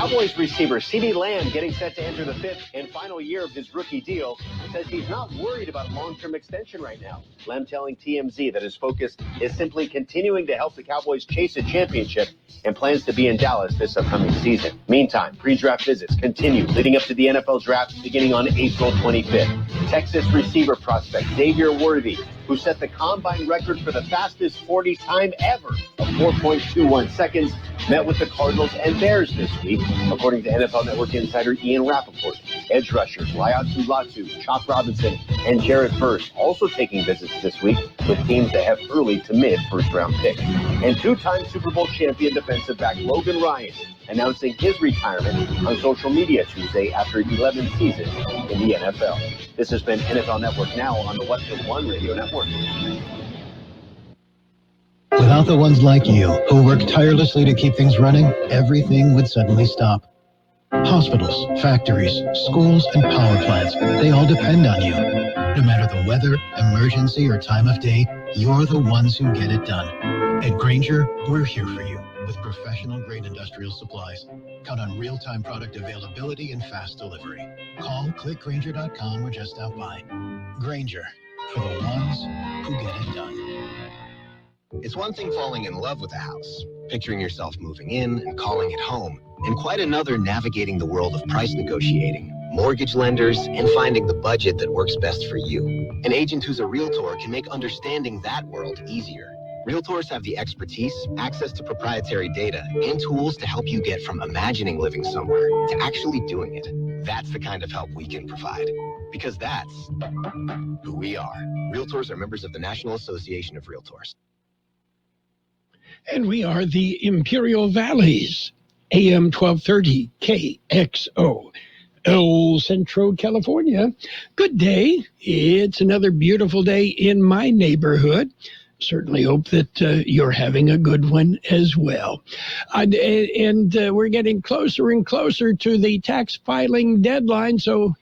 Cowboys receiver CeeDee Lamb, getting set to enter the fifth and final year of his rookie deal, says he's not worried about a long-term extension right now. Lamb telling TMZ that his focus is simply continuing to help the Cowboys chase a championship and plans to be in Dallas this upcoming season. Meantime, pre-draft visits continue leading up to the NFL draft beginning on April 25th. Texas receiver prospect Xavier Worthy, who set the combine record for the fastest 40 time ever of 4.21 seconds, met with the Cardinals and Bears this week, according to NFL Network insider Ian Rappaport. Edge rushers Laiatu Latu, Chalk Robinson, and Jared Verse also taking visits this week with teams that have early to mid first-round picks. And two-time Super Bowl champion defensive back Logan Ryan announcing his retirement on social media Tuesday after 11 seasons in the NFL. This has been NFL Network Now on the What the One Radio Network. Without the ones like you, who work tirelessly to keep things running, everything would suddenly stop. Hospitals, factories, schools, and power plants, they all depend on you. No matter the weather, emergency, or time of day, you're the ones who get it done. At Grainger, we're here for you with professional-grade industrial supplies. Count on real-time product availability and fast delivery. Call, click Grainger.com, or just stop by. Grainger, for the ones who get it done. It's one thing falling in love with a house, picturing yourself moving in and calling it home, and quite another navigating the world of price negotiating, mortgage lenders, and finding the budget that works best for you. An agent who's a realtor can make understanding that world easier. Realtors have the expertise, access to proprietary data, and tools to help you get from imagining living somewhere to actually doing it. That's the kind of help we can provide, because that's who we are. Realtors are members of the National Association of Realtors. And we are the Imperial Valleys, AM 1230 KXO, El Centro, California. Good day. It's another beautiful day in my neighborhood. Certainly hope that you're having a good one as well. And we're getting closer and closer to the tax filing deadline, so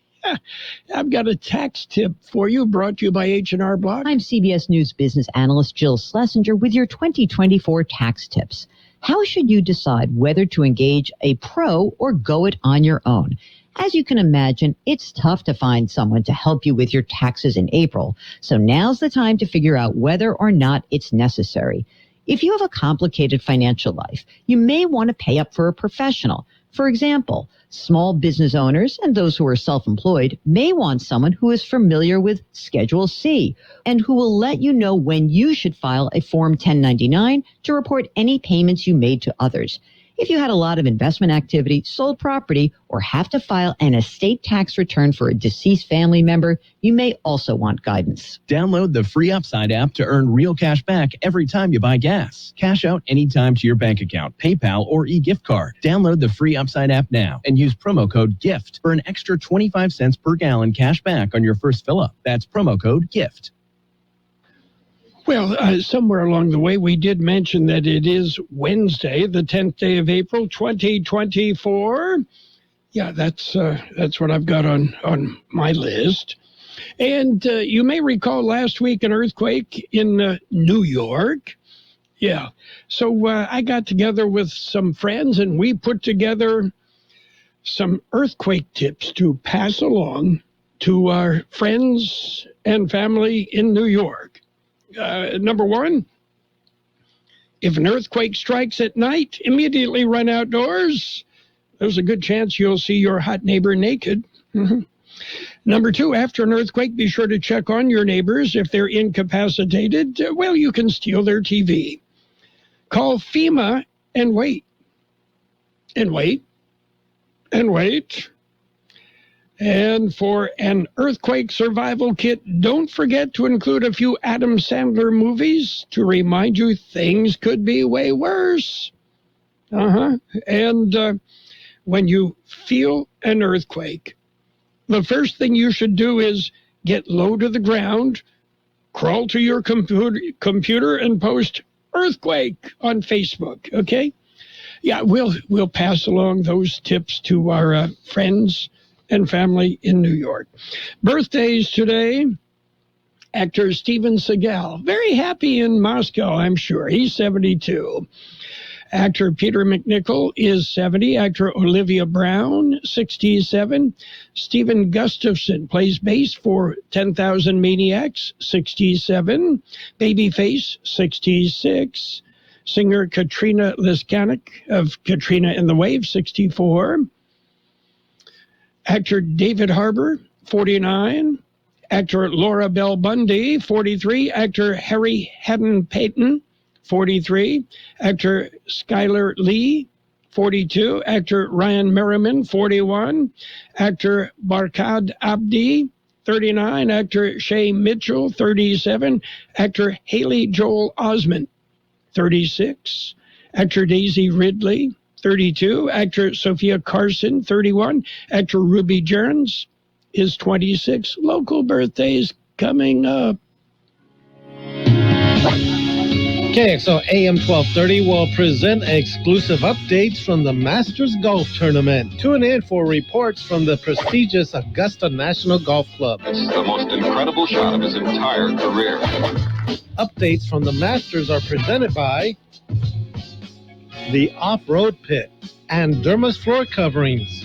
I've got a tax tip for you, brought to you by H&R Block. I'm CBS News business analyst Jill Schlesinger with your 2024 tax tips. How should you decide whether to engage a pro or go it on your own? As you can imagine, it's tough to find someone to help you with your taxes in April, so now's the time to figure out whether or not it's necessary. If you have a complicated financial life, you may want to pay up for a professional. For example, small business owners and those who are self-employed may want someone who is familiar with Schedule C and who will let you know when you should file a Form 1099 to report any payments you made to others. If you had a lot of investment activity, sold property, or have to file an estate tax return for a deceased family member, you may also want guidance. Download the free Upside app to earn real cash back every time you buy gas. Cash out anytime to your bank account, PayPal, or e-gift card. Download the free Upside app now and use promo code GIFT for an extra 25 cents per gallon cash back on your first fill-up. That's promo code GIFT. Well, somewhere along the way, we did mention that it is Wednesday, the 10th day of April, 2024. Yeah, that's what I've got on my list. And you may recall last week an earthquake in New York. Yeah, so I got together with some friends, and we put together some earthquake tips to pass along to our friends and family in New York. Number one, if an earthquake strikes at night, immediately run outdoors. There's a good chance you'll see your hot neighbor naked. Number two, after an earthquake, be sure to check on your neighbors. If they're incapacitated, well, you can steal their TV. Call FEMA and wait. And wait. And wait. And for an earthquake survival kit, don't forget to include a few Adam Sandler movies to remind you things could be way worse. And when you feel an earthquake, the first thing you should do is get low to the ground, crawl to your computer and post earthquake on Facebook, okay? Yeah, we'll pass along those tips to our friends and family in New York. Birthdays today, actor Steven Seagal. Very happy in Moscow, I'm sure. He's 72. Actor Peter McNichol is 70. Actor Olivia Brown, 67. Stephen Gustafson plays bass for 10,000 Maniacs, 67. Babyface, 66. Singer Katrina Liskanek of Katrina and the Waves, 64. Actor David Harbour, 49. Actor Laura Bell Bundy, 43. Actor Harry Haddon Payton, 43. Actor Skylar Lee, 42. Actor Ryan Merriman, 41. Actor Barkad Abdi, 39. Actor Shay Mitchell, 37. Actor Haley Joel Osment, 36. Actor Daisy Ridley, 32. Actor Sophia Carson, 31. Actor Ruby Jones is 26. Local birthdays coming up. KXO AM 1230 will present exclusive updates from the Masters Golf Tournament. Tune in for reports from the prestigious Augusta National Golf Club. It's the most incredible shot of his entire career. Updates from the Masters are presented by the Off-Road Pit and Derma's Floor Coverings.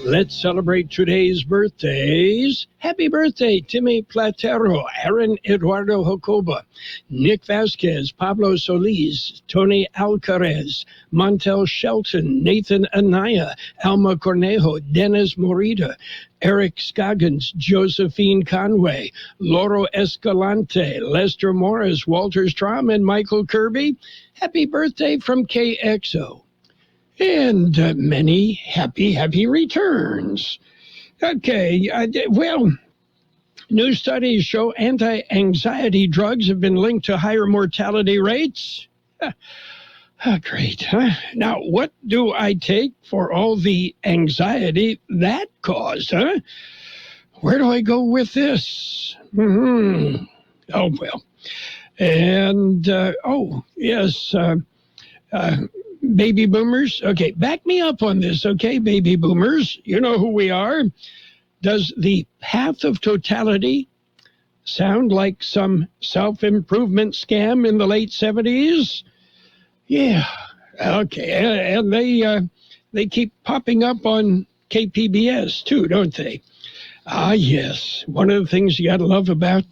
Let's celebrate today's birthdays. Happy birthday, Timmy Platero, Aaron Eduardo Jacoba, Nick Vasquez, Pablo Solis, Tony Alcarez, Montel Shelton, Nathan Anaya, Alma Cornejo, Dennis Morita, Eric Scoggins, Josephine Conway, Loro Escalante, Lester Morris, Walter Strom, and Michael Kirby. Happy birthday from KXO. And many happy returns. Okay, well, new studies show anti-anxiety drugs have been linked to higher mortality rates. Great. Now, what do I take for all the anxiety that caused, Where do I go with this? Oh, well. And, yes, baby boomers. Okay, back me up on this, okay, baby boomers. You know who we are. Does the path of totality sound like some self-improvement scam in the late 70s? Yeah, okay, and they keep popping up on KPBS too, don't they? Ah, yes, one of the things you got to love about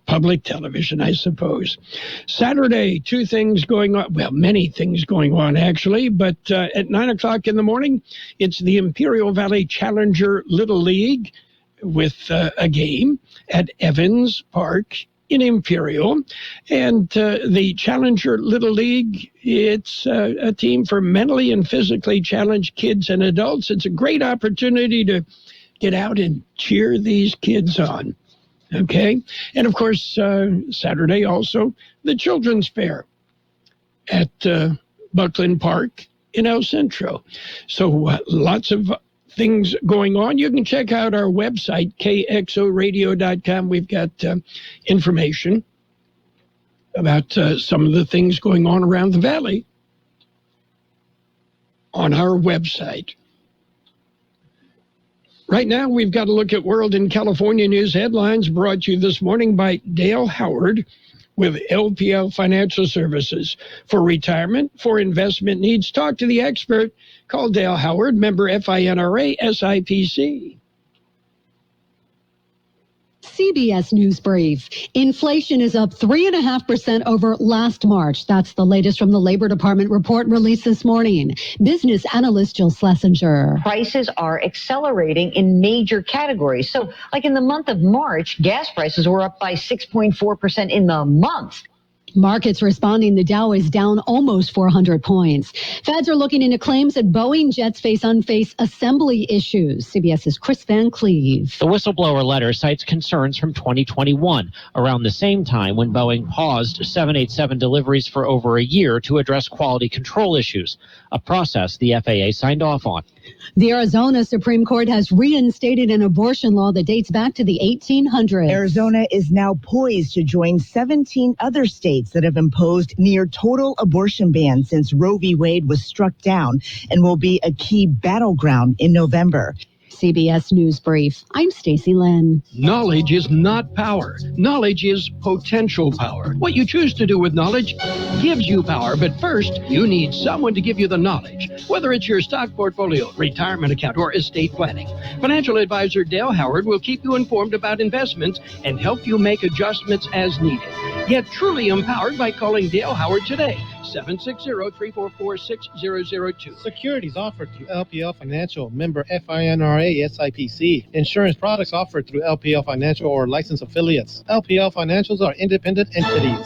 public television, I suppose. Saturday, two things going on. Well, many things going on, actually. But at 9 o'clock in the morning, it's the Imperial Valley Challenger Little League with a game at Evans Park in Imperial. And the Challenger Little League, it's a team for mentally and physically challenged kids and adults. It's a great opportunity to get out and cheer these kids on. Okay, and of course, Saturday also, the Children's Fair at Buckley Park in El Centro. So lots of things going on. You can check out our website, kxoradio.com. We've got information about some of the things going on around the valley on our website. Right now, we've got to look at World and California news headlines brought to you this morning by Dale Howard with LPL Financial Services. For retirement, for investment needs, talk to the expert. Call Dale Howard, member FINRA SIPC. CBS News Brief. Inflation is up 3.5% over last March. That's the latest from the Labor Department report released this morning. Business analyst Jill Schlesinger. Prices are accelerating in major categories. So, like in the month of March, gas prices were up by 6.4% in the month. Markets responding. The Dow is down almost 400 points. Feds are looking into claims that Boeing jets face unfaced assembly issues. CBS's Chris Van Cleve. The whistleblower letter cites concerns from 2021, around the same time when Boeing paused 787 deliveries for over a year to address quality control issues, a process the FAA signed off on. The Arizona Supreme Court has reinstated an abortion law that dates back to the 1800s. Arizona is now poised to join 17 other states that have imposed near total abortion bans since Roe v. Wade was struck down and will be a key battleground in November. CBS News Brief. I'm Stacey Lynn. Knowledge is not power. Knowledge is potential power. What you choose to do with knowledge gives you power, but first, you need someone to give you the knowledge. Whether it's your stock portfolio, retirement account, or estate planning, financial advisor Dale Howard will keep you informed about investments and help you make adjustments as needed. Get truly empowered by calling Dale Howard today. 760-344-6002. Securities offered through LPL Financial, member FINRA SIPC. Insurance products offered through LPL Financial or licensed affiliates. LPL Financials are independent entities.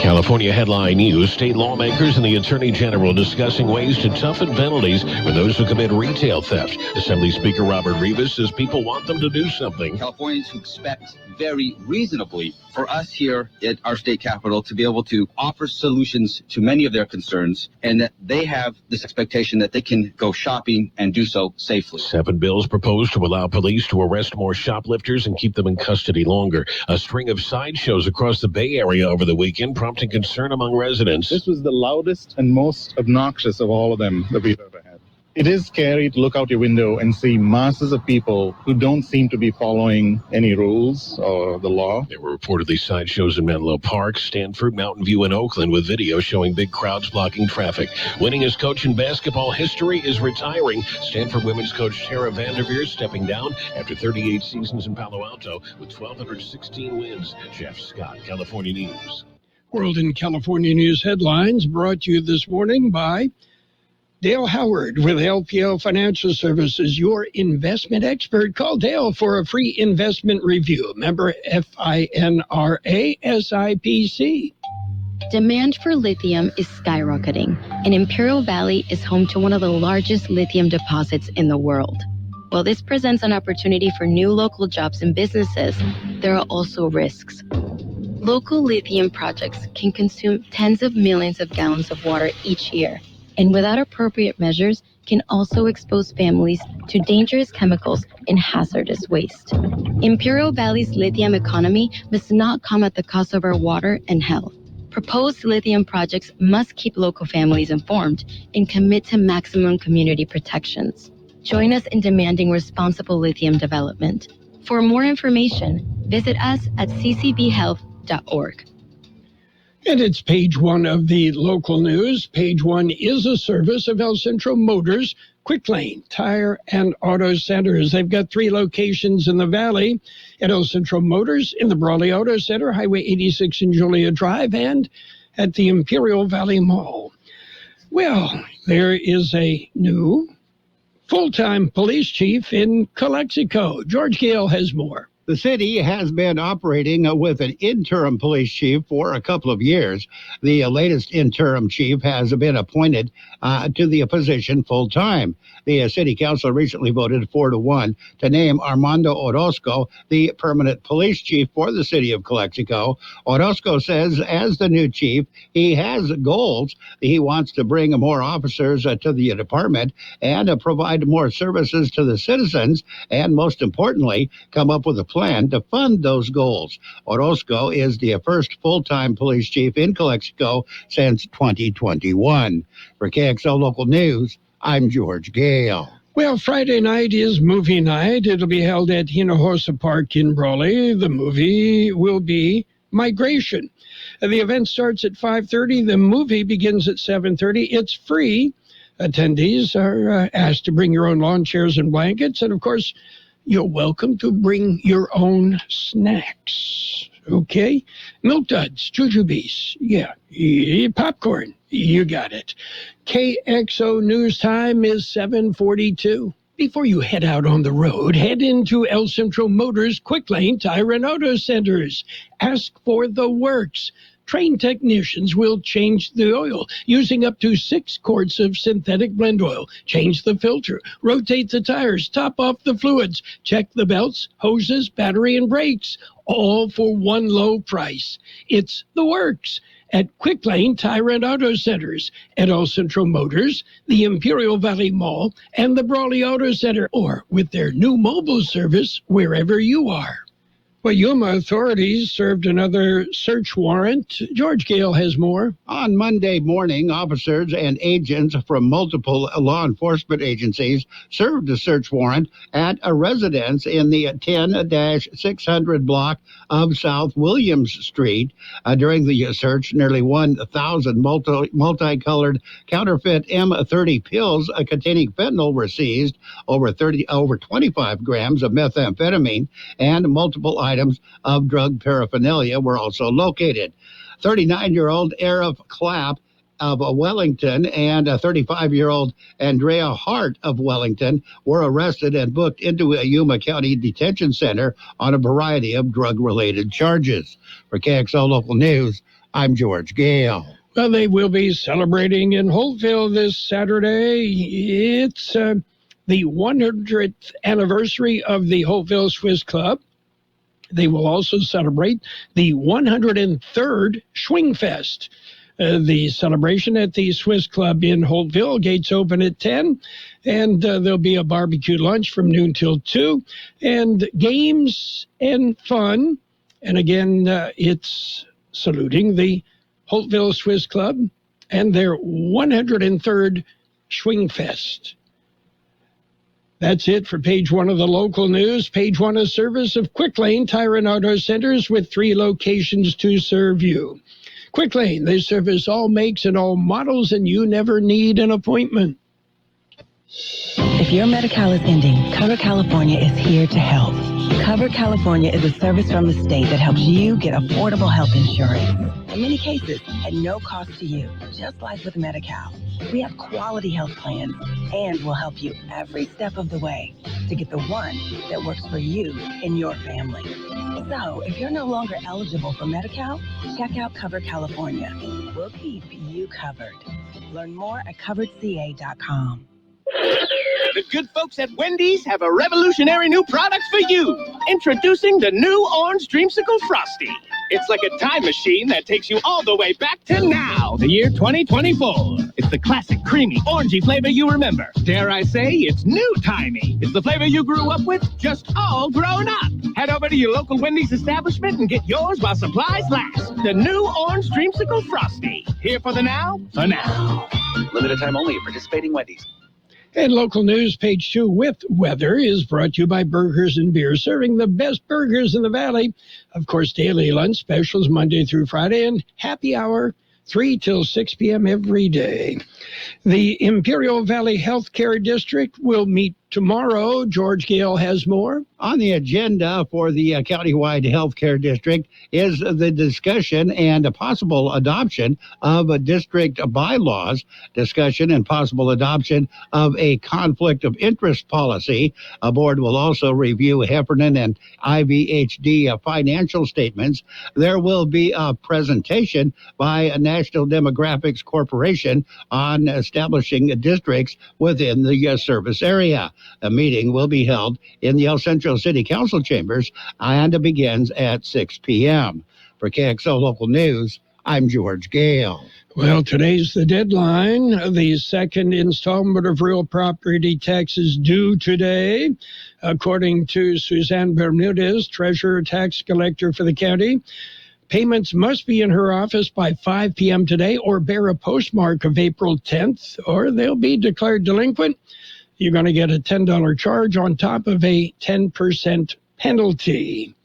California headline news, state lawmakers and the Attorney General discussing ways to toughen penalties for those who commit retail theft. Assembly Speaker Robert Rivas says people want them to do something. Californians who expect very reasonably for us here at our state capitol to be able to offer solutions to many of their concerns, and that they have this expectation that they can go shopping and do so safely. 7 bills proposed to allow police to arrest more shoplifters and keep them in custody longer. A string of sideshows across the Bay Area over the weekend prompting concern among residents. This was the loudest and most obnoxious of all of them that we've ever had. It is scary to look out your window and see masses of people who don't seem to be following any rules or the law. There were reportedly sideshows in Menlo Park, Stanford, Mountain View, and Oakland, with video showing big crowds blocking traffic. Winningest coach in basketball history is retiring. Stanford women's coach Tara Vanderveer stepping down after 38 seasons in Palo Alto with 1,216 wins. Jeff Scott, California News. World and California News headlines brought to you this morning by Dale Howard with LPL Financial Services, your investment expert. Call Dale for a free investment review. Member FINRA SIPC. Demand for lithium is skyrocketing, and Imperial Valley is home to one of the largest lithium deposits in the world. While this presents an opportunity for new local jobs and businesses, there are also risks. Local lithium projects can consume tens of millions of gallons of water each year, and without appropriate measures can also expose families to dangerous chemicals and hazardous waste. Imperial Valley's lithium economy must not come at the cost of our water and health. Proposed lithium projects must keep local families informed and commit to maximum community protections. Join us in demanding responsible lithium development. For more information, visit us at ccbhealth.org. And it's page 1 of the local news. Page 1 is a service of El Centro Motors, Quick Lane Tire and Auto Centers. They've got 3 locations in the valley at El Centro Motors, in the Brawley Auto Center, Highway 86 and Julia Drive, and at the Imperial Valley Mall. Well, there is a new full-time police chief in Calexico. George Gale has more. The city has been operating with an interim police chief for a couple of years. The latest interim chief has been appointed to the position full-time. The city council recently voted 4-1 to name Armando Orozco the permanent police chief for the city of Calexico. Orozco says as the new chief, he has goals. He wants to bring more officers to the department and provide more services to the citizens, and most importantly, come up with a plan to fund those goals. Orozco is the first full-time police chief in Calexico since 2021. For KXO Local News, I'm George Gale. Well, Friday night is movie night. It'll be held at Hinojosa Park in Brawley. The movie will be Migration. The event starts at 5:30. The movie begins at 7:30. It's free. Attendees are asked to bring your own lawn chairs and blankets. And, of course, you're welcome to bring your own snacks, okay? Milk duds, jujubes, popcorn, you got it. KXO News Time is 7:42. Before you head out on the road, head into El Centro Motors Quick Lane Tire and Auto Centers. Ask for the works. Trained technicians will change the oil using up to 6 quarts of synthetic blend oil. Change the filter, rotate the tires, top off the fluids, check the belts, hoses, battery, and brakes, all for one low price. It's the works at Quick Lane Tire and Auto Centers, at El Centro Motors, the Imperial Valley Mall, and the Brawley Auto Center, or with their new mobile service wherever you are. Well, Yuma authorities served another search warrant. George Gale has more. On Monday morning, officers and agents from multiple law enforcement agencies served a search warrant at a residence in the 10-600 block of South Williams Street. During the search, nearly 1,000 multicolored counterfeit M30 pills containing fentanyl were seized, over 25 grams of methamphetamine, and multiple items of drug paraphernalia were also located. 39-year-old Arif Clapp of Wellington and a 35-year-old Andrea Hart of Wellington were arrested and booked into a Yuma County Detention Center on a variety of drug-related charges. For KXO Local News, I'm George Gale. Well, they will be celebrating in Holtville this Saturday. It's the 100th anniversary of the Holtville Swiss Club. They will also celebrate the 103rd Schwingfest. The celebration at the Swiss Club in Holtville. Gates open at 10, and there'll be a barbecue lunch from noon till 2, and games and fun. And again, it's saluting the Holtville Swiss Club and their 103rd Schwingfest. That's it for page one of the local news. Page one, a service of Quick Lane Tire and Auto Centers with 3 locations to serve you. Quick Lane, they service all makes and all models, and you never need an appointment. If your Medi-Cal is ending, Cover California is here to help. Cover California is a service from the state that helps you get affordable health insurance. In many cases, at no cost to you, just like with Medi-Cal. We have quality health plans, and we'll help you every step of the way to get the one that works for you and your family. So, if you're no longer eligible for Medi-Cal, check out Cover California. We'll keep you covered. Learn more at coveredca.com. The good folks at Wendy's have a revolutionary new product for you. Introducing the new Orange Dreamsicle Frosty. It's like a time machine that takes you all the way back to now, the year 2024. It's the classic creamy, orangey flavor you remember. Dare I say, it's new-timey. It's the flavor you grew up with, just all grown up. Head over to your local Wendy's establishment and get yours while supplies last. The new Orange Dreamsicle Frosty. Here for the now, for now. Limited time only at participating Wendy's. And local news, page 2 with weather is brought to you by Burgers and Beer, serving the best burgers in the valley. Of course, daily lunch specials Monday through Friday, and happy hour 3 till 6 p.m. every day. The Imperial Valley Healthcare District will meet tomorrow. George Gale has more. On the agenda for the countywide healthcare district is the discussion and a possible adoption of district bylaws, discussion and possible adoption of a conflict of interest policy. A board will also review Heffernan and IVHD financial statements. There will be a presentation by a National Demographics Corporation on establishing districts within the service area. A meeting will be held in the El Centro City Council chambers and it begins at 6 p.m. For KXO Local News, I'm George Gale. Well, today's the deadline. The second installment of real property taxes due today. According to Suzanne Bermudez, Treasurer Tax Collector for the county, payments must be in her office by 5 p.m. today or bear a postmark of April 10th, or they'll be declared delinquent. You're going to get a $10 charge on top of a 10% penalty.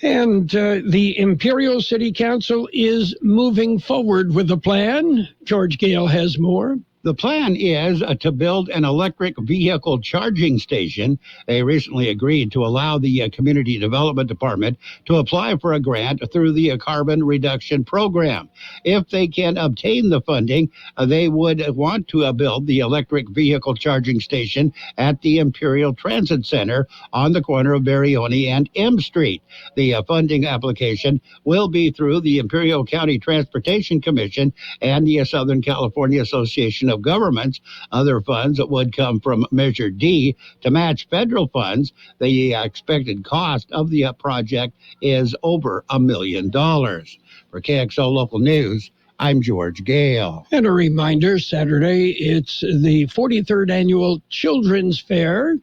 And the Imperial City Council is moving forward with a plan. George Gale has more. The plan is to build an electric vehicle charging station. They recently agreed to allow the Community Development Department to apply for a grant through the Carbon Reduction Program. If they can obtain the funding, they would want to build the electric vehicle charging station at the Imperial Transit Center on the corner of Barione and M Street. The funding application will be through the Imperial County Transportation Commission and the Southern California Association of Governments. Other funds would come from Measure D to match federal funds. The expected cost of the project is over $1 million. For KXO Local News, I'm George Gale. And a reminder, Saturday, it's the 43rd Annual Children's Fair.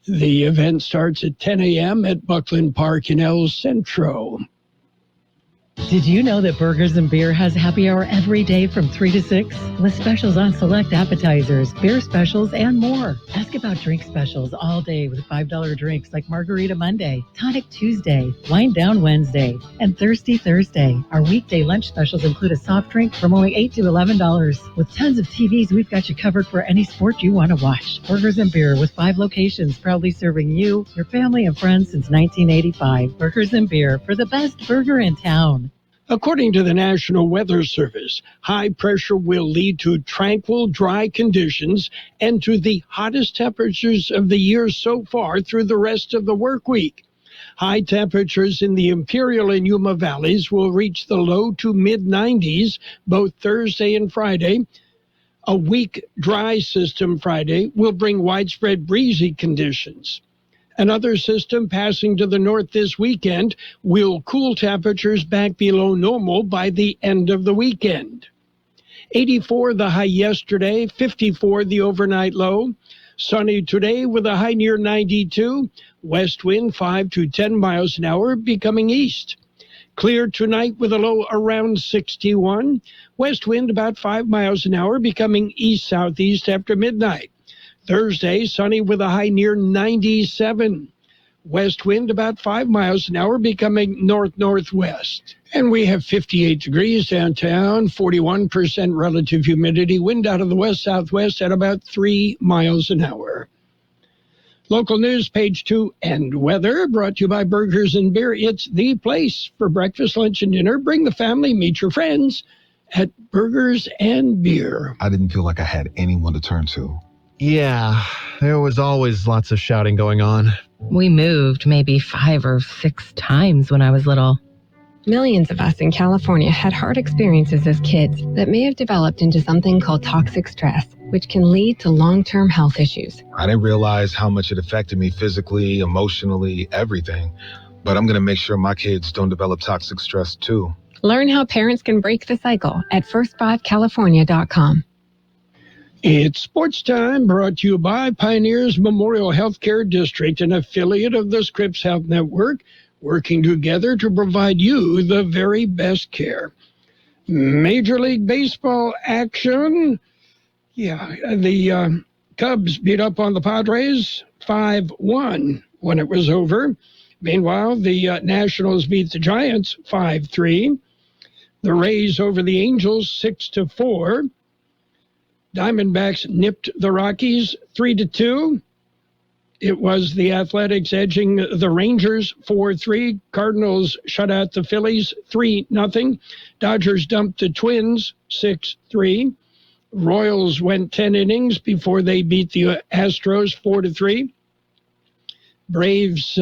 The event starts at 10 a.m. at Buckley Park in El Centro. Did you know that Burgers and Beer has happy hour every day from 3 to 6? With specials on select appetizers, beer specials, and more. Ask about drink specials all day with $5 drinks like Margarita Monday, Tonic Tuesday, Wind Down Wednesday, and Thirsty Thursday. Our weekday lunch specials include a soft drink from only $8 to $11. With tons of TVs, we've got you covered for any sport you want to watch. Burgers and Beer with 5 locations, proudly serving you, your family, and friends since 1985. Burgers and Beer for the best burger in town. According to the National Weather Service, high pressure will lead to tranquil, dry conditions and to the hottest temperatures of the year so far through the rest of the work week. High temperatures in the Imperial and Yuma valleys will reach the low to mid-90s both Thursday and Friday. A weak, dry system Friday will bring widespread breezy conditions. Another system passing to the north this weekend will cool temperatures back below normal by the end of the weekend. 84 the high yesterday, 54 the overnight low. Sunny today with a high near 92. West wind 5 to 10 miles an hour becoming east. Clear tonight with a low around 61. West wind about 5 miles an hour becoming east-southeast after midnight. Thursday, sunny with a high near 97. West wind about 5 miles an hour becoming north-northwest. And we have 58 degrees downtown, 41% relative humidity, wind out of the west-southwest at about 3 miles an hour. Local news, page 2, and weather, brought to you by Burgers and Beer. It's the place for breakfast, lunch, and dinner. Bring the family, meet your friends at Burgers and Beer. I didn't feel like I had anyone to turn to. Yeah, there was always lots of shouting going on. We moved maybe 5 or 6 times when I was little. Millions of us in California had hard experiences as kids that may have developed into something called toxic stress, which can lead to long-term health issues. I didn't realize how much it affected me physically, emotionally, everything. But I'm going to make sure my kids don't develop toxic stress too. Learn how parents can break the cycle at first5california.com. It's sports time, brought to you by Pioneers Memorial Healthcare District, an affiliate of the Scripps Health Network, working together to provide you the very best care. Major League Baseball action. Yeah, the Cubs beat up on the Padres 5-1 when it was over. Meanwhile, the Nationals beat the Giants 5-3. The Rays over the Angels 6-4. Diamondbacks nipped the Rockies 3-2. It was the Athletics edging the Rangers 4-3. Cardinals shut out the Phillies 3-0. Dodgers dumped the Twins 6-3. Royals went 10 innings before they beat the Astros 4-3. Braves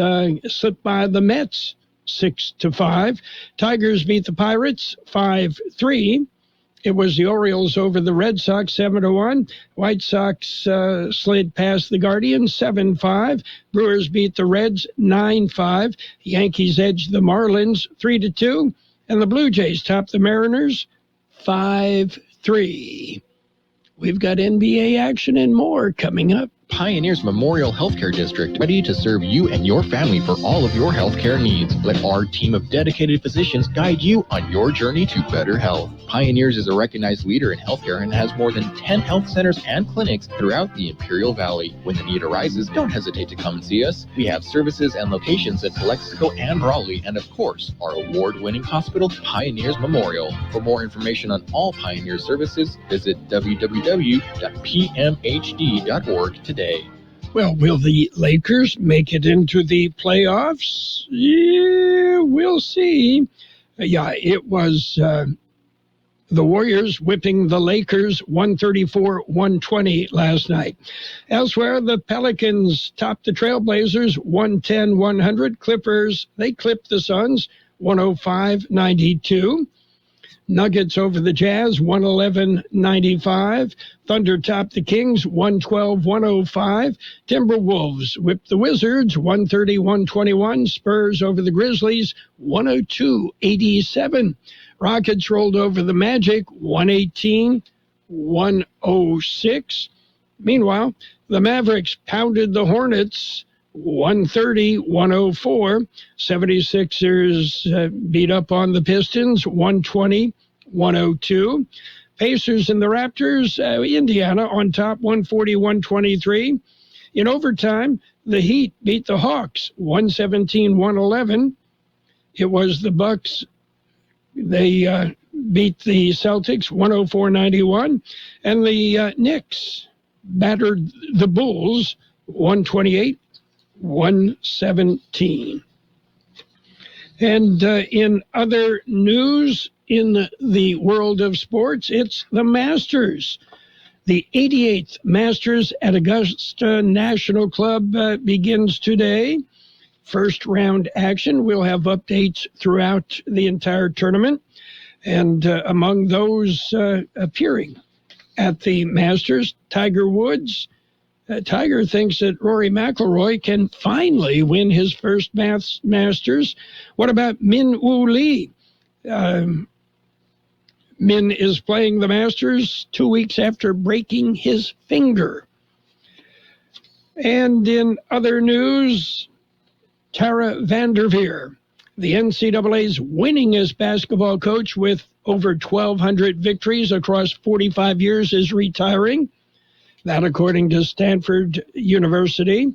slipped by the Mets 6-5. Tigers beat the Pirates 5-3. It was the Orioles over the Red Sox 7-1. White Sox slid past the Guardians 7-5. Brewers beat the Reds 9-5. Yankees edged the Marlins 3-2. And the Blue Jays topped the Mariners 5-3. We've got NBA action and more coming up. Pioneers Memorial Healthcare District, ready to serve you and your family for all of your healthcare needs. Let our team of dedicated physicians guide you on your journey to better health. Pioneers is a recognized leader in healthcare and has more than 10 health centers and clinics throughout the Imperial Valley. When the need arises, don't hesitate to come and see us. We have services and locations at Calexico and Raleigh, and of course, our award-winning hospital, Pioneers Memorial. For more information on all Pioneer services, visit www.pmhd.org today. Well, will the Lakers make it into the playoffs? Yeah, we'll see. Yeah, it was the Warriors whipping the Lakers 134-120 last night. Elsewhere, the Pelicans topped the Trailblazers 110-100. Clippers, they clipped the Suns 105-92. Nuggets over the Jazz, 111-95. Thunder topped the Kings, 112-105. Timberwolves whipped the Wizards, 130-121. Spurs over the Grizzlies, 102-87. Rockets rolled over the Magic, 118-106. Meanwhile, the Mavericks pounded the Hornets 130-104. 76ers beat up on the Pistons, 120-102. Pacers and the Raptors, Indiana on top, 140-123. In overtime, the Heat beat the Hawks, 117-111. It was the Bucks. They beat the Celtics, 104-91. And the Knicks battered the Bulls, 128-117. And in other news in the world of sports, it's the Masters. The 88th Masters at Augusta National Club begins today. First round action. We'll have updates throughout the entire tournament. And among those appearing at the Masters, Tiger Woods. Tiger thinks that Rory McIlroy can finally win his first Masters. What about Min Woo Lee? Min is playing the Masters 2 weeks after breaking his finger. And in other news, Tara Vanderveer, the NCAA's winningest basketball coach with over 1,200 victories across 45 years, is retiring. That according to Stanford University.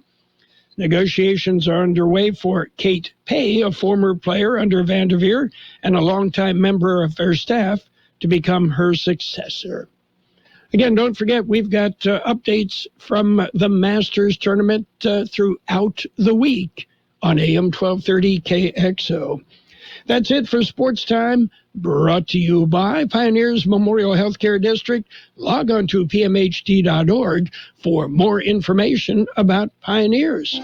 Negotiations are underway for Kate Pay, a former player under Vanderveer and a longtime member of her staff, to become her successor. Again, don't forget, we've got updates from the Masters tournament throughout the week on AM 1230 KXO. That's it for Sports Time, brought to you by Pioneers Memorial Healthcare District. Log on to pmht.org for more information about Pioneers.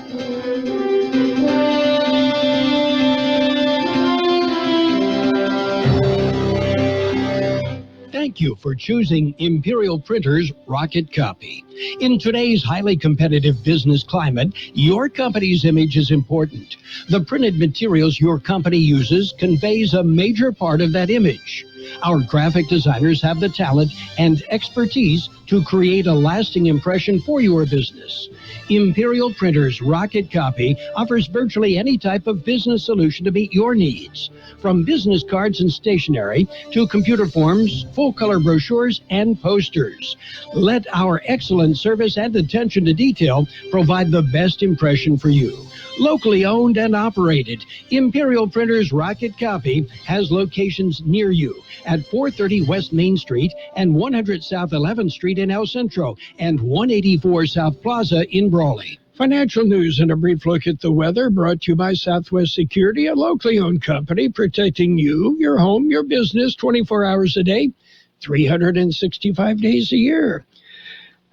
Thank you for choosing Imperial Printers Rocket Copy. In today's highly competitive business climate, your company's image is important. The printed materials your company uses conveys a major part of that image. Our graphic designers have the talent and expertise to create a lasting impression for your business. Imperial Printers Rocket Copy offers virtually any type of business solution to meet your needs, from business cards and stationery to computer forms, full-color brochures, and posters. Let our excellent service and attention to detail provide the best impression for you. Locally owned and operated, Imperial Printers Rocket Copy has locations near you at 430 West Main Street and 100 South 11th Street in El Centro and 184 South Plaza in Brawley. Financial news and a brief look at the weather brought to you by Southwest Security, a locally owned company protecting you, your home, your business 24 hours a day, 365 days a year.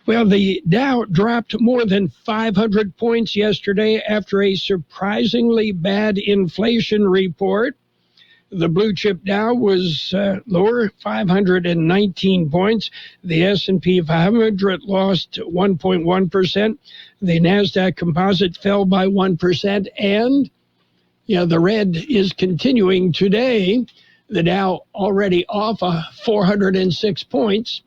Well, the Dow dropped more than 500 points yesterday after a surprisingly bad inflation report. The blue chip Dow was lower, 519 points. The S&P 500 lost 1.1%. The NASDAQ composite fell by 1%. And, the red is continuing today. The Dow already off 406 points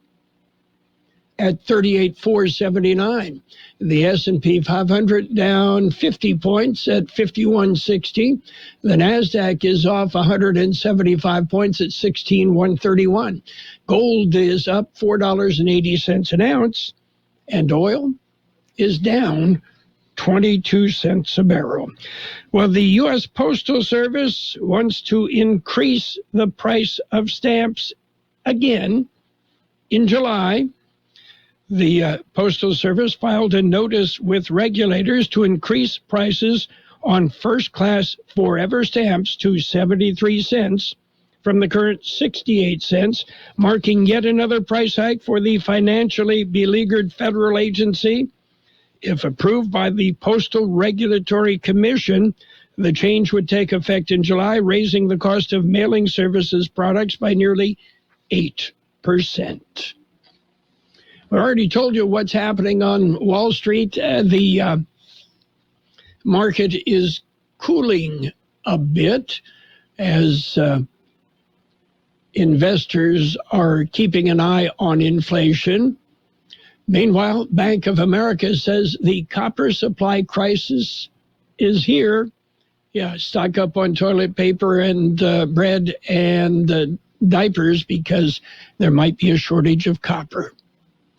at 38,479. The S&P 500 down 50 points at 5160. The NASDAQ is off 175 points at 16,131. Gold is up $4.80 an ounce, and oil is down 22 cents a barrel. Well, the U.S. Postal Service wants to increase the price of stamps again in July. The Postal Service filed a notice with regulators to increase prices on first-class forever stamps to 73 cents from the current 68 cents, marking yet another price hike for the financially beleaguered federal agency. If approved by the Postal Regulatory Commission, the change would take effect in July, raising the cost of mailing services products by nearly 8%. I already told you what's happening on Wall Street. The market is cooling a bit as investors are keeping an eye on inflation. Meanwhile, Bank of America says the copper supply crisis is here. Yeah, stock up on toilet paper and bread and diapers because there might be a shortage of copper.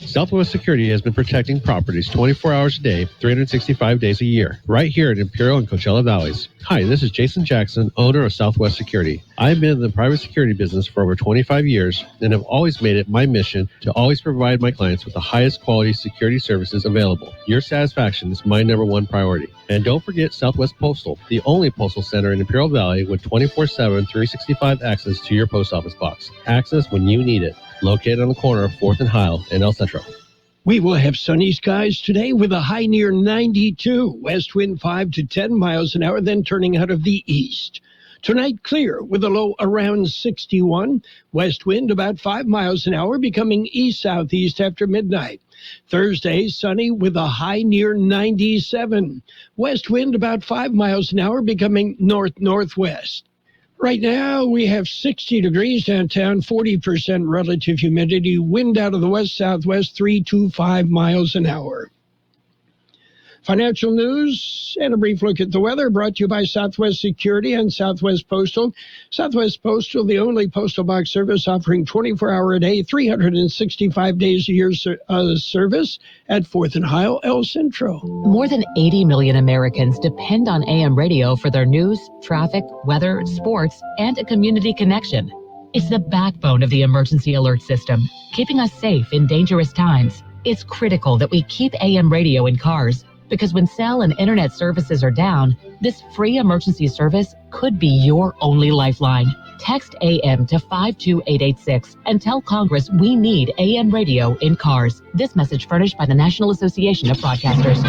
Southwest Security has been protecting properties 24 hours a day, 365 days a year, right here in Imperial and Coachella Valleys. Hi, this is Jason Jackson, owner of Southwest Security. I've been in the private security business for over 25 years and have always made it my mission to always provide my clients with the highest quality security services available. Your satisfaction is my number one priority. And don't forget Southwest Postal, the only postal center in Imperial Valley with 24/7, 365 access to your post office box. Access when you need it. Located on the corner of 4th and Heil in El Centro. We will have sunny skies today with a high near 92. West wind 5 to 10 miles an hour, then turning out of the east. Tonight, clear with a low around 61. West wind about 5 miles an hour, becoming east-southeast after midnight. Thursday, sunny with a high near 97. West wind about 5 miles an hour, becoming north-northwest. Right now, we have 60 degrees downtown, 40% relative humidity, wind out of the west-southwest, 3 to 5 miles an hour. Financial news and a brief look at the weather brought to you by Southwest Security and Southwest Postal. Southwest Postal, the only postal box service offering 24-hour-a-day, 365 days a year service at 4th and Heil, El Centro. More than 80 million Americans depend on AM radio for their news, traffic, weather, sports, and a community connection. It's the backbone of the emergency alert system, keeping us safe in dangerous times. It's critical that we keep AM radio in cars, because when cell and internet services are down, this free emergency service could be your only lifeline. Text AM to 52886 and tell Congress we need AM radio in cars. This message furnished by the National Association of Broadcasters.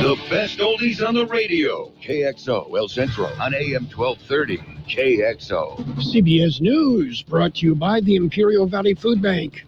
The best oldies on the radio. KXO El Centro on AM 1230. KXO. CBS News brought to you by the Imperial Valley Food Bank.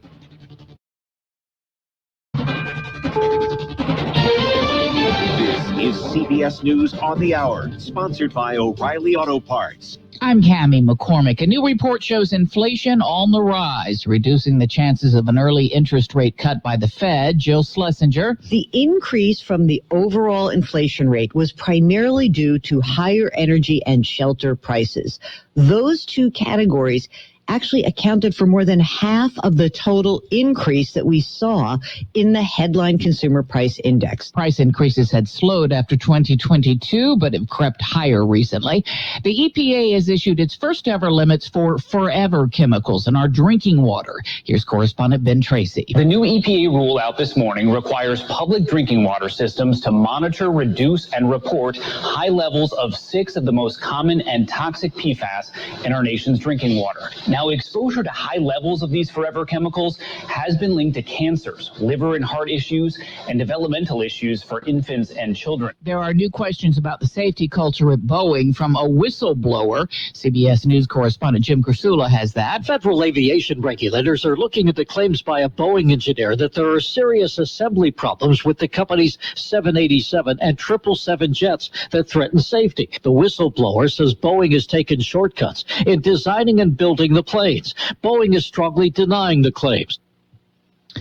This is CBS News on the Hour, sponsored by O'Reilly Auto Parts. I'm Cammie McCormick. A new report shows inflation on the rise, reducing the chances of an early interest rate cut by the Fed. Jill Schlesinger. The increase from the overall inflation rate was primarily due to higher energy and shelter prices. Those two categories actually accounted for more than half of the total increase that we saw in the headline consumer price index. Price increases had slowed after 2022, but have crept higher recently. The EPA has issued its first ever limits for forever chemicals in our drinking water. Here's correspondent Ben Tracy. The new EPA rule out this morning requires public drinking water systems to monitor, reduce, and report high levels of 6 of the most common and toxic PFAS in our nation's drinking water. Now, exposure to high levels of these forever chemicals has been linked to cancers, liver and heart issues, and developmental issues for infants and children. There are new questions about the safety culture at Boeing from a whistleblower. CBS News correspondent Jim Kursula has that. Federal aviation regulators are looking at the claims by a Boeing engineer that there are serious assembly problems with the company's 787 and 777 jets that threaten safety. The whistleblower says Boeing has taken shortcuts in designing and building the planes. Boeing is strongly denying the claims.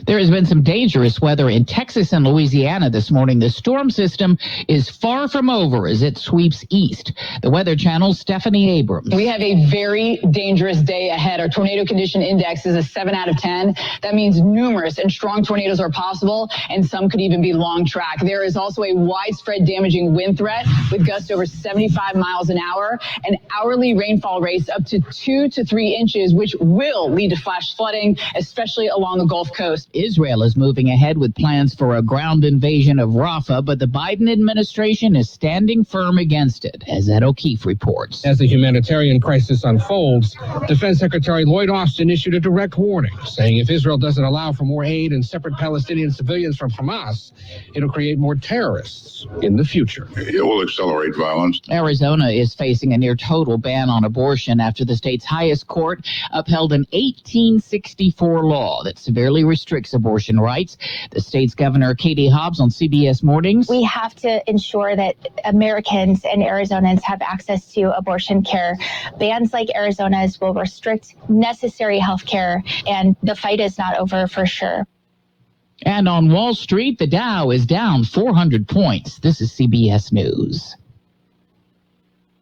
There has been some dangerous weather in Texas and Louisiana this morning. The storm system is far from over as it sweeps east. The Weather Channel's Stephanie Abrams. We have a very dangerous day ahead. Our tornado condition index is a 7 out of 10. That means numerous and strong tornadoes are possible, and some could even be long track. There is also a widespread damaging wind threat with gusts over 75 miles an hour and hourly rainfall rates up to 2 to 3 inches, which will lead to flash flooding, especially along the Gulf Coast. Israel is moving ahead with plans for a ground invasion of Rafah, but the Biden administration is standing firm against it, as Ed O'Keefe reports. As the humanitarian crisis unfolds, Defense Secretary Lloyd Austin issued a direct warning, saying if Israel doesn't allow for more aid and separate Palestinian civilians from Hamas, it'll create more terrorists in the future. It will accelerate violence. Arizona is facing a near total ban on abortion after the state's highest court upheld an 1864 law that severely restricts abortion rights. The state's governor, Katie Hobbs, on CBS Mornings. We have to ensure that Americans and Arizonans have access to abortion care. Bans like Arizona's will restrict necessary health care, and the fight is not over for sure. And on Wall Street, the Dow is down 400 points. This is CBS News.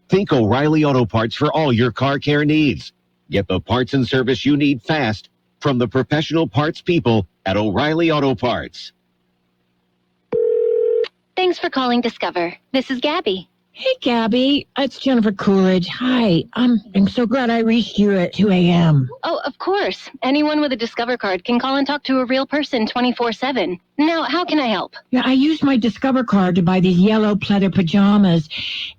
Think O'Reilly Auto Parts for all your car care needs. Get the parts and service you need fast from the professional parts people at O'Reilly Auto Parts. Thanks for calling Discover. This is Gabby. Hey, Gabby. It's Jennifer Coolidge. Hi. I'm so glad I reached you at 2 a.m. Oh, of course. Anyone with a Discover card can call and talk to a real person 24/7. Now, how can I help? Yeah, I used my Discover card to buy these yellow pleather pajamas,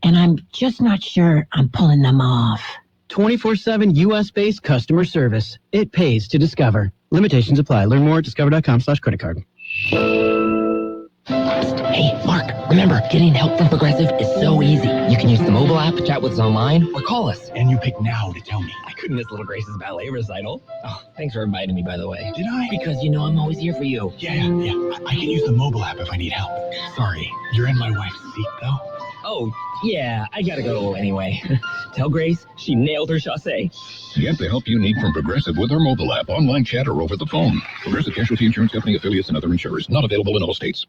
and I'm just not sure I'm pulling them off. 24/7 U.S.-based customer service. It pays to Discover. Limitations apply. Learn more at discover.com/credit card. Hey, Mark, remember, getting help from Progressive is so easy. You can use the mobile app, chat with us online, or call us. And you pick now to tell me. I couldn't miss Little Grace's ballet recital. Oh, thanks for inviting me, by the way. Did I? Because you know I'm always here for you. Yeah. I can use the mobile app if I need help. Sorry, you're in my wife's seat, though. Oh, yeah, I gotta go anyway. Tell Grace she nailed her chassé. Get the help you need from Progressive with our mobile app, online chat, or over the phone. Progressive Casualty Insurance Company, affiliates, and other insurers. Not available in all states.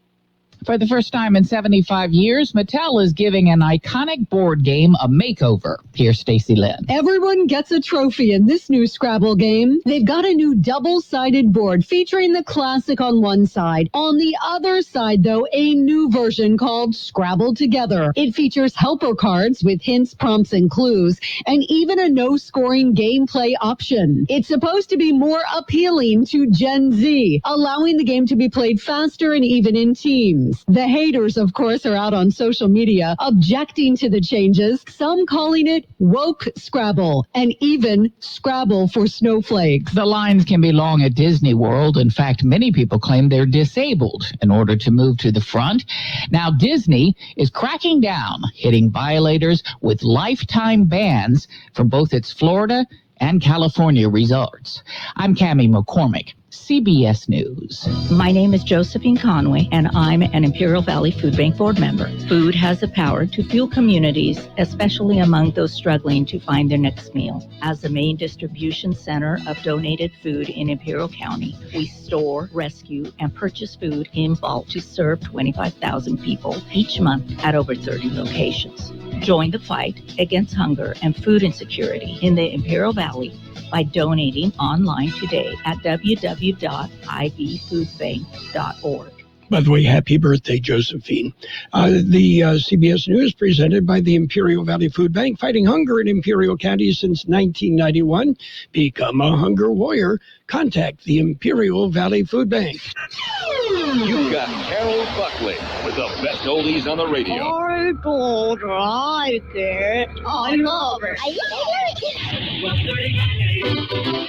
For the first time in 75 years, Mattel is giving an iconic board game a makeover. Here's Stacy Lynn. Everyone gets a trophy in this new Scrabble game. They've got a new double-sided board featuring the classic on one side. On the other side, though, a new version called Scrabble Together. It features helper cards with hints, prompts, and clues, and even a no-scoring gameplay option. It's supposed to be more appealing to Gen Z, allowing the game to be played faster and even in teams. The haters, of course, are out on social media objecting to the changes, some calling it woke Scrabble, and even Scrabble for snowflakes. The lines can be long at Disney World. In fact, many people claim they're disabled in order to move to the front. Now, Disney is cracking down, hitting violators with lifetime bans from both its Florida and California resorts. I'm Cammie McCormick, CBS News. My name is Josephine Conway, and I'm an Imperial Valley Food Bank board member. Food has the power to fuel communities, especially among those struggling to find their next meal. As the main distribution center of donated food in Imperial County, we store, rescue, and purchase food in bulk to serve 25,000 people each month at over 30 locations. Join the fight against hunger and food insecurity in the Imperial Valley by donating online today at www.ivfoodbank.org. By the way, happy birthday, Josephine. The CBS News presented by the Imperial Valley Food Bank, fighting hunger in Imperial County since 1991. Become a hunger warrior. Contact the Imperial Valley Food Bank. You've got Carroll Buckley with the best oldies on the radio. I don't like it. I love it.